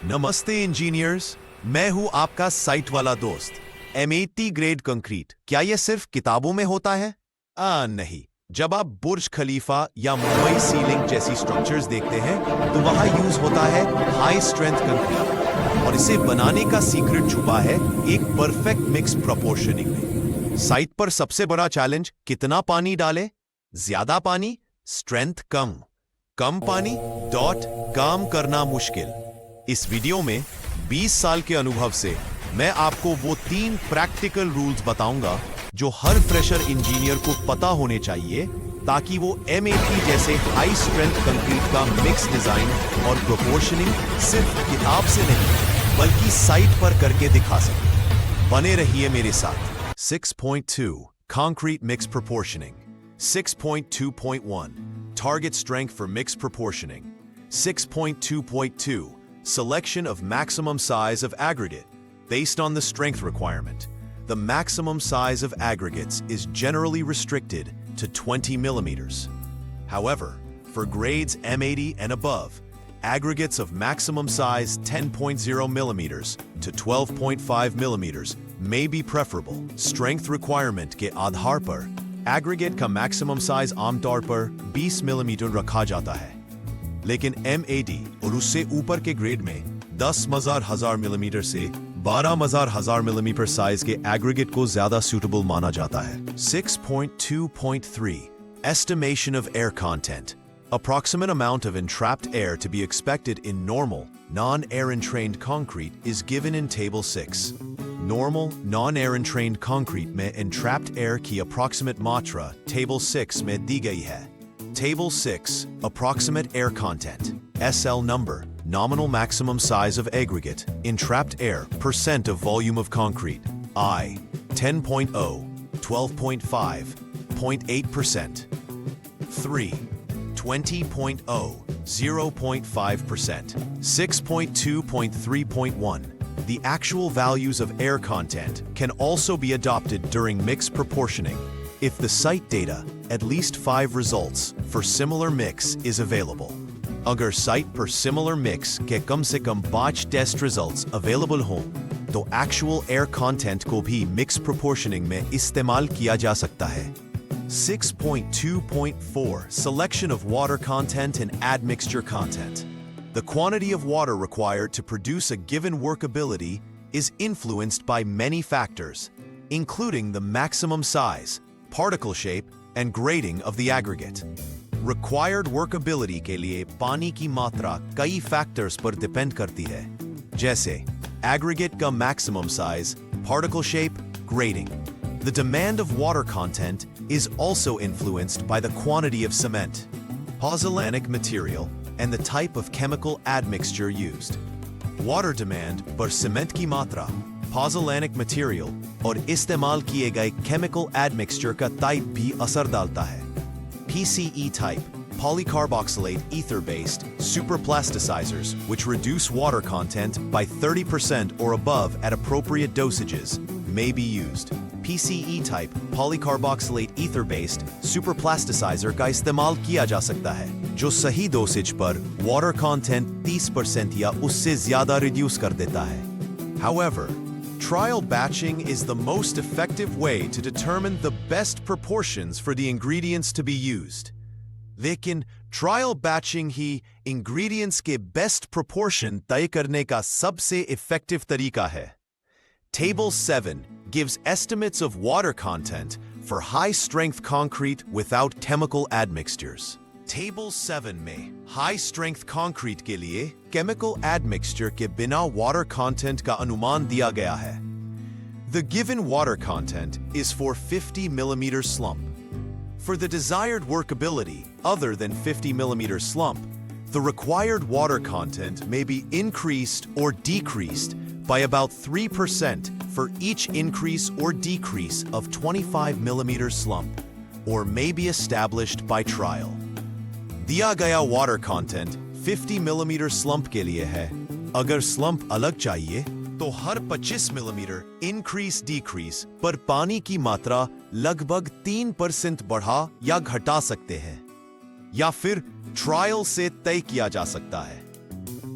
नमस्ते इंजीनियर्स, मैं हूं आपका साइट वाला दोस्त। M80 ग्रेड कंक्रीट, क्या यह सिर्फ किताबों में होता है? नहीं। जब आप बुर्ज खलीफा या मुंबई सीलिंग जैसी स्ट्रक्चर्स देखते हैं तो वहां यूज होता है हाई स्ट्रेंथ कंक्रीट, और इसे बनाने का सीक्रेट छुपा है एक परफेक्ट मिक्स प्रोपोर्शनिंग में। साइट पर सबसे बड़ा चैलेंज कितना पानी डालें? ज्यादा पानी, स्ट्रेंथ कम। कम पानी, काम करना मुश्किल। इस वीडियो में 20 साल के अनुभव से मैं आपको वो 3 प्रैक्टिकल रूल्स बताऊंगा जो हर फ्रेशर इंजीनियर को पता होने चाहिए, ताकि वो M80 जैसे हाई स्ट्रेंथ कंक्रीट का मिक्स डिजाइन और प्रोपोर्शनिंग सिर्फ किताब से नहीं बल्कि साइट पर करके दिखा सके। बने रहिए मेरे साथ। 6.2 Concrete Mix Proportioning, 6.2.1 Target Strength for Mix Proportioning, 6.2.2 Selection of maximum size of aggregate. Based on the strength requirement, the maximum size of aggregates is generally restricted to 20 millimeters. However, for grades M80 and above, aggregates of maximum size 10.0 millimeters to 12.5 millimeters may be preferable. Strength requirement के आधार पर aggregate का maximum size आमतौर पर 20 millimetre रखा जाता है, लेकिन M80 और उससे ऊपर के ग्रेड में 10,000 मिलीमीटर से 12,000 मिलीमीटर साइज के एग्रीगेट को ज्यादा सूटेबल माना जाता है। 6.2.3 Estimation of air content. Approximate amount of entrapped air to be expected in normal, non-air entrained concrete is given in Table 6. Normal, non-air entrained concrete में entrapped air की approximate मात्रा Table 6 में दी गई है। Table 6, Approximate Air Content. SL number, nominal maximum size of aggregate, entrapped air, percent of volume of concrete. I, 10.0, 12.5, 0.8%. 3, 20.0, 0.5%. 6.2.3.1. The actual values of air content can also be adopted during mix proportioning if the site data, at least 5 results for similar mix is available. अगर site पर similar mix के कम से कम 5 test results available हों, तो actual air content को भी mix proportioning में इस्तेमाल किया जा सकता है। 6.2.4 Selection of water content and admixture content. The quantity of water required to produce a given workability is influenced by many factors, including the maximum size, particle shape, and grading of the aggregate. Required workability के लिए पानी की मात्रा कई factors पर depend करती है, जैसे aggregate का maximum size, particle shape, grading. The demand of water content is also influenced by the quantity of cement, pozzolanic material, and the type of chemical admixture used. Water demand पर cement की मात्रा, pozzolanic material और इस्तेमाल किए गए chemical admixture का type भी असर डालता है। PCE type, polycarboxylate ether-based superplasticizers, which reduce water content by 30% or above at appropriate dosages, may be used. PCE type, polycarboxylate ether-based superplasticizer का इस्तेमाल किया जा सकता है, जो सही dosage पर water content 30% या उससे ज्यादा reduce कर देता है। However, trial batching is the most effective way to determine the best proportions for the ingredients to be used. लेकिन trial batching ही ingredients के best proportion तय करने का सबसे effective तरीका है। Table 7 gives estimates of water content for high-strength concrete without chemical admixtures. Table 7 में high-strength concrete के लिए chemical admixture के बिना water content का अनुमान दिया गया है। The given water content is for 50 millimeter slump. For the desired workability other than 50 millimeter slump, the required water content may be increased or decreased by about 3% for each increase or decrease of 25 millimeter slump, or may be established by trial. दिया गया water content 50 millimetre slump के लिए है। अगर slump अलग चाहिए तो हर 25 millimetre increase decrease पर पानी की मात्रा लगभग 3% बढ़ा या घटा सकते हैं, या फिर ट्रायल से तय किया जा सकता है।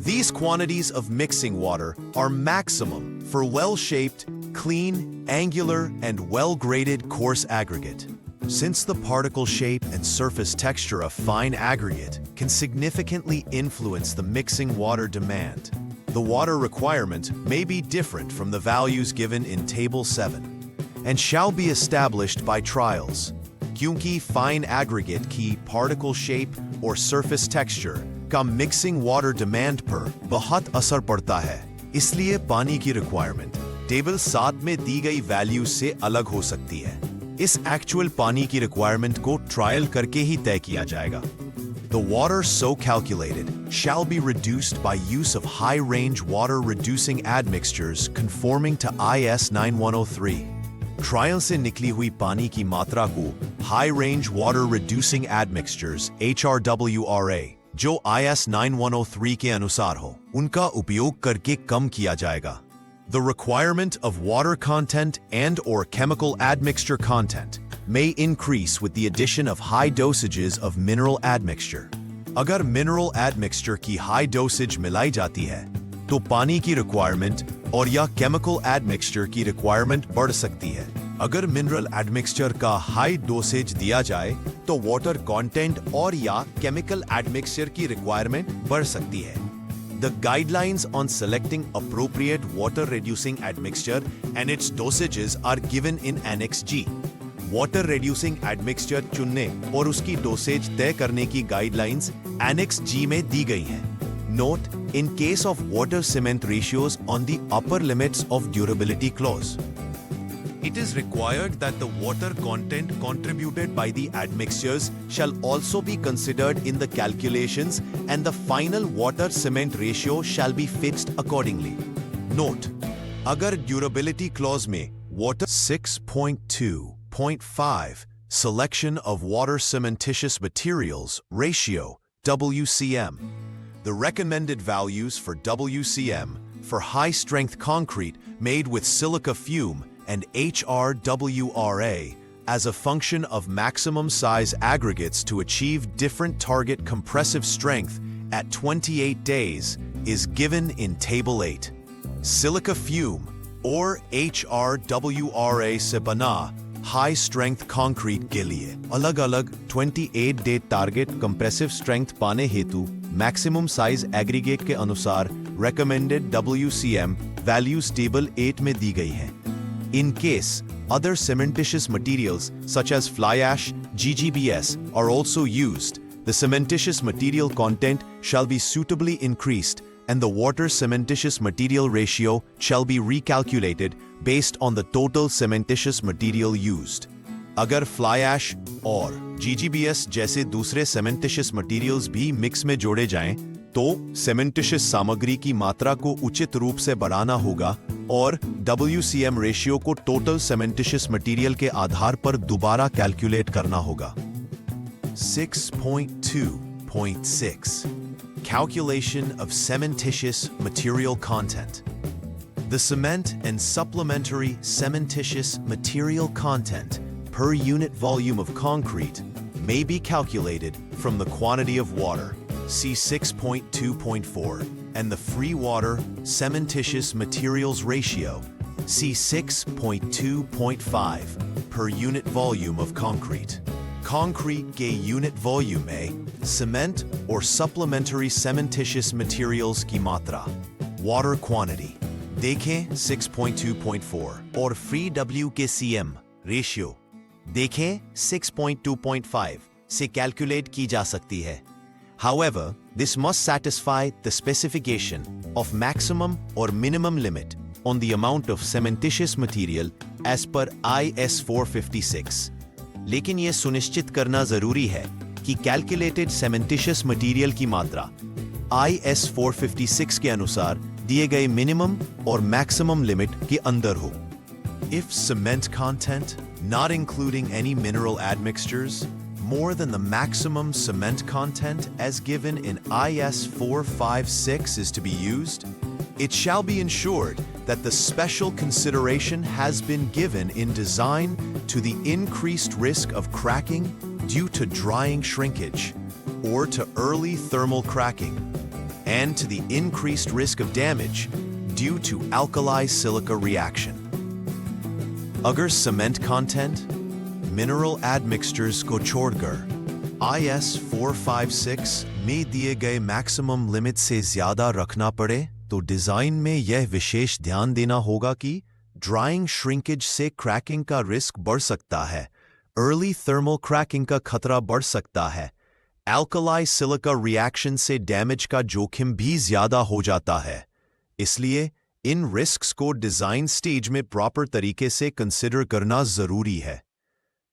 These quantities of mixing water are maximum for well-shaped, clean, angular, and well-graded coarse aggregate. Since the particle shape and surface texture of fine aggregate can significantly influence the mixing water demand, the water requirement may be different from the values given in Table 7 and shall be established by trials. क्योंकि fine aggregate की particle shape or surface texture का mixing water demand पर बहुत असर पड़ता है, इसलिए पानी की requirement टेबल 7 में दी गई वैल्यू से अलग हो सकती है। इस एक्चुअल पानी की रिक्वायरमेंट को ट्रायल करके ही तय किया जाएगा। The water so calculated shall be reduced by use of high-range water-reducing admixtures conforming to IS 9103. Trial से निकली हुई पानी की मात्रा को high-range water-reducing admixtures HRWRA जो IS 9103 के अनुसार हो, उनका उपयोग करके कम किया जाएगा। The requirement of water content and/or chemical admixture content may increase with the addition of high dosages of mineral admixture. अगर mineral admixture की high dosage मिलाई जाती है, तो पानी की requirement और या chemical admixture की requirement बढ़ सकती है। अगर mineral admixture का high dosage दिया जाए, तो water content और या chemical admixture की requirement बढ़ सकती है। The guidelines on selecting appropriate water-reducing admixture and its dosages are given in Annex G. Water-reducing admixture चुनने और उसकी dosage तय करने की guidelines Annex G में दी गई हैं। Note, in case of water-cement ratios on the upper limits of durability clause, it is required that the water content contributed by the admixtures shall also be considered in the calculations and the final water-cement ratio shall be fixed accordingly. Note, अगर durability clause में water 6.2.5 selection of water cementitious materials ratio WCM, the recommended values for WCM for high-strength concrete made with silica fume and HRWRA as a function of maximum size aggregates to achieve different target compressive strength at 28 days is given in Table 8. Silica fume or HRWRA से बना high strength concrete के लिए अलग-अलग 28 day target compressive strength पाने हेतु maximum size aggregate के अनुसार recommended WCM values Table 8 में दी गई हैं। In case other cementitious materials such as fly ash, GGBS are also used, the cementitious material content shall be suitably increased and the water cementitious material ratio shall be recalculated based on the total cementitious material used. अगर fly ash और GGBS जैसे दूसरे cementitious materials भी mix में जोड़े जाएं, तो cementitious सामग्री की मात्रा को उचित रूप से बढ़ाना होगा और WCM रेशियो को टोटल cementitious मटेरियल के आधार पर दोबारा कैलकुलेट करना होगा। 6.2.6 Calculation of cementitious material content. The cement and supplementary cementitious material content per unit volume of concrete may be calculated from the quantity of water, see 6.2.4, and the free water cementitious materials ratio, see 6.2.5, per unit volume of concrete. Concrete के unit volume में cement or supplementary cementitious materials की मात्रा, water quantity, देखें 6.2.4 और free W के cm ratio, देखें 6.2.5 से calculate की जा सकती है। However, this must satisfy the specification of maximum or minimum limit on the amount of cementitious material as per IS 456. लेकिन यह सुनिश्चित करना जरूरी है कि calculated cementitious material की मात्रा IS 456 के अनुसार दिए गए minimum और maximum limit के अंदर हो। If cement content, not including any mineral admixtures, more than the maximum cement content as given in IS 456 is to be used, it shall be ensured that the special consideration has been given in design to the increased risk of cracking due to drying shrinkage or to early thermal cracking, and to the increased risk of damage due to alkali-silica reaction. अगर cement content, mineral admixtures को छोड़कर IS 456 में दिए गए maximum limit से ज़्यादा रखना पड़े तो डिज़ाइन में यह विशेष ध्यान देना होगा कि ड्राइंग श्रिंकेज से क्रैकिंग का रिस्क बढ़ सकता है, अर्ली थर्मल क्रैकिंग का खतरा बढ़ सकता है, एल्कलाई सिलिका रिएक्शन से डैमेज का जोखिम भी ज़्यादा हो जाता है। इसलिए इन रिस्क्स को डिज़ाइन स्टेज में प्रॉपर तरीके से कंसिडर करना ज़रूरी है।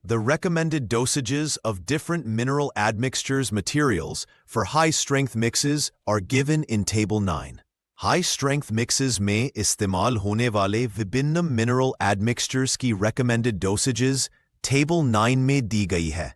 The recommended dosages of different mineral admixtures materials for high-strength mixes are given in Table 9. High-strength mixes में इस्तेमाल होने वाले विभिन्न mineral admixtures की recommended dosages Table 9 में दी गई है।